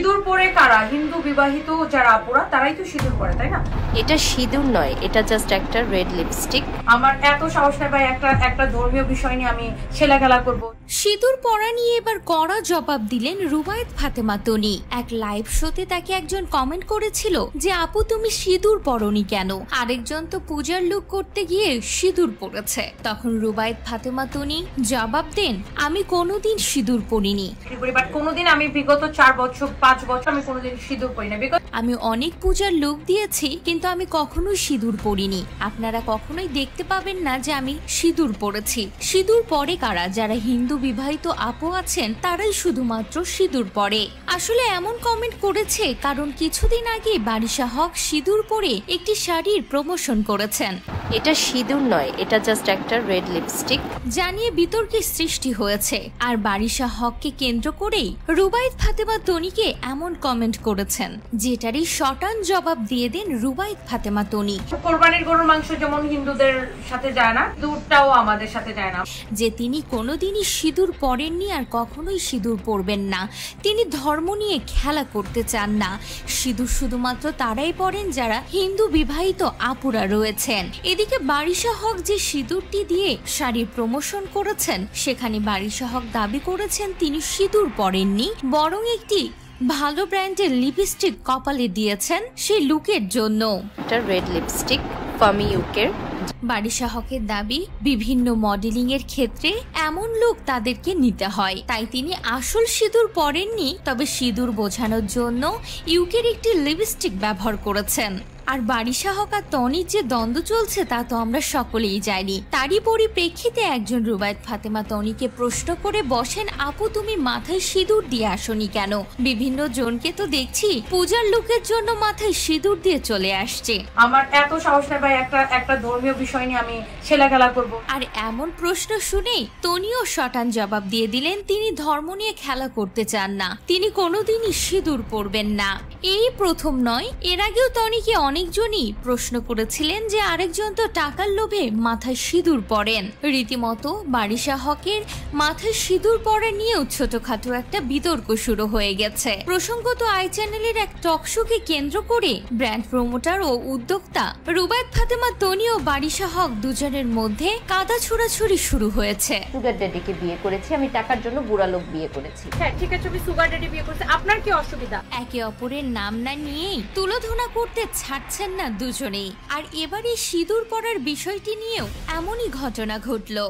সিঁদুর পরে কারা? হিন্দু বিবাহিত যারা আপুরা তারাই তো সিঁদুর পরে, তাই না? এটা সিঁদুর নয়, এটা জাস্ট একটা রেড লিপস্টিক। আমার এত সাহস নেই ভাই একটা ধর্মীয় বিষয় নিয়ে আমি ছেলে খেলা করব। সিঁদুর পরা নিয়ে এবার কড়া জবাব দিলেন রুবায়েত ফাতেমা তনি। এক লাইভ শোতে তাকে একজন কমেন্ট করেছিল যে আপু তুমি সিঁদুর পরনি কেন, আরেকজন তো পূজার লুক করতে গিয়ে সিঁদুর পরেছে। তখন রুবায়েত ফাতেমা তনি জবাব দেন আমি কোনোদিন সিঁদুর পরিনি, বাট কোনোদিন আমি বিগত 4 বছর 5 বছর আমি কোনোদিন সিঁদুর পরি না। আমি অনেক পূজার লুক দিয়েছি কিন্তু আমি কখনোই সিঁদুর পরিনি। আপনারা কখনোই দেখতে পাবেন না যে আমি সিঁদুর পরেছি। সিঁদুর পরে কারা? যারা হিন্দু বিবাহিত আপু আছেন তারাই শুধুমাত্র সিঁদুর পরে। আসলে এমন কমেন্ট করেছে কারণ কিছুদিন আগে বারিশা হক সিঁদুর পরে একটি শাড়ির প্রমোশন করেছেন। এটা সিঁদুর নয়, এটা জাস্ট একটা রেড লিপস্টিক জানিয়ে বিতর্কের সৃষ্টি হয়েছে। আর বারিশা হককে কেন্দ্র করেই রুবায়েত ফাতেমা তনিকে এমন কমেন্ট করেছেন, যেটারই শটান জবাব দিয়ে দেন রুবায়েত ফাতেমা তনি। কোরবানির গরুর মাংস যেমন হিন্দুদের সাথে যায় না, দুধটাও আমাদের সাথে যায় না। যে তিনি কোনোদিনই সিঁদুর পরেননি আর কখনোই সিঁদুর পরবেন না। তিনি ধর্ম নিয়ে খেলা করতে চান না। সিঁদুর শুধুমাত্র তারাই পরেন যারা হিন্দু বিবাহিত আপুরা রয়েছেন। এদিকে বারিশা হক যে সিঁদুরটি দিয়ে শাড়ির প্রমোশন করেছেন, সেখানে বারিশা হক দাবি করেছেন তিনি সিঁদুর পরেননি, বরং একটি ভালো ব্র্যান্ডের লিপস্টিক কপালে দিয়েছেন সেই লুকের জন্য। এটা রেড লিপস্টিক ফামি ইউকের। বারিশা হকের দাবি বিভিন্ন মডেলিং এর ক্ষেত্রে এমন লুক তাদেরকে নিতে হয়, তাই তিনি আসল সিঁদুর পরেননি, তবে সিঁদুর বোঝানোর জন্য ইউকের একটি লিপস্টিক ব্যবহার করেছেন। আর বারিশা হক আর তনির যে দ্বন্দ্ব চলছে তা তো আমরা সকলেই জানি। তারই পরিপ্রেক্ষিতে একজন রুবায়েত ফাতেমা তনিকে প্রশ্ন করে বসেন আপু তুমি মাথায় সিঁদুর দিয়ে আসনি কেন? বিভিন্ন জনকে তো দেখছি পূজার লুকের জন্য মাথায় সিঁদুর দিয়ে চলে আসছে। আমার এত সাহস নেই ভাই একটা ধর্মীয় বিষয় নিয়ে আমি ছেলে খেলা করব। আর এমন প্রশ্ন শুনে তনিও শটান জবাব দিয়ে দিলেন তিনি ধর্ম নিয়ে খেলা করতে চান না, তিনি কোনোদিনই সিঁদুর পরবেন না। এই প্রথম নয়, এর আগেও তনিকে অনেকজনই প্রশ্ন করেছিলেন যে আরেকজন তো টাকার লোভে মাথায় সিঁদুর পরেন। রীতিমতো বারিশা হকের মাথায় সিঁদুর পরা নিয়েও ছোটখাটো একটা বিতর্ক শুরু হয়ে গেছে। প্রসঙ্গত আই চ্যানেলের এক টকশোকে কেন্দ্র করে ব্র্যান্ড প্রমোটার ও উদ্যোক্তা রুবায়েত ফাতেমা তনি ও বারিশা হক দুজনের মধ্যে কাদা ছোড়াছুড়ি শুরু হয়েছে। সুগার ড্যাডিকে বিয়ে করেছি আমি, টাকার জন্য বুড়া লোক বিয়ে করেছি। হ্যাঁ ঠিক আছে, আমি সুগার ড্যাডি বিয়ে করছি, আপনার কি অসুবিধা? একে অপরের নাম না নিয়েই তুলোধনা করতে ছাড়ছেন না দুজনেই। আর এবারে সিঁদুর পরার বিষয়টি নিয়েও এমনই ঘটনা ঘটলো।